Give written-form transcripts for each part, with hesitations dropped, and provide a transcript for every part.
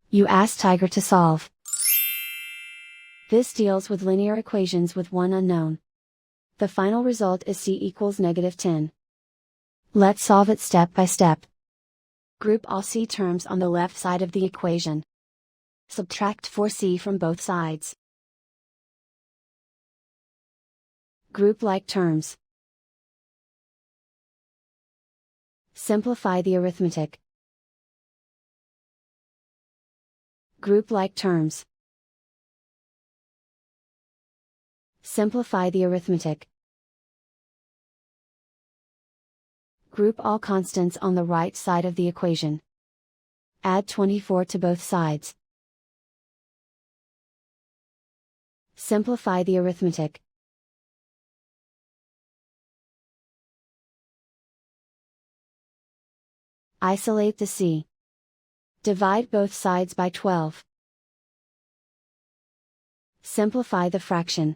You ask Tiger to solve. This deals with linear equations with one unknown. The final result is c equals -10. Let's solve it step by step. Group all c terms on the left side of the equation. Subtract 4c from both sides. Group like terms. Simplify the arithmetic. Group like terms. Simplify the arithmetic. Group all constants on the right side of the equation. Add 24 to both sides. Simplify the arithmetic. Isolate the c. Divide both sides by 12. Simplify the fraction.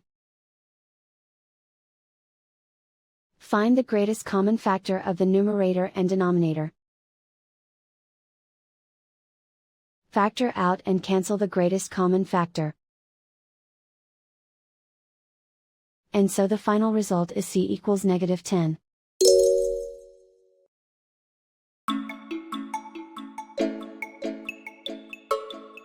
Find the greatest common factor of the numerator and denominator. Factor out and cancel the greatest common factor. And so the final result is c equals -10.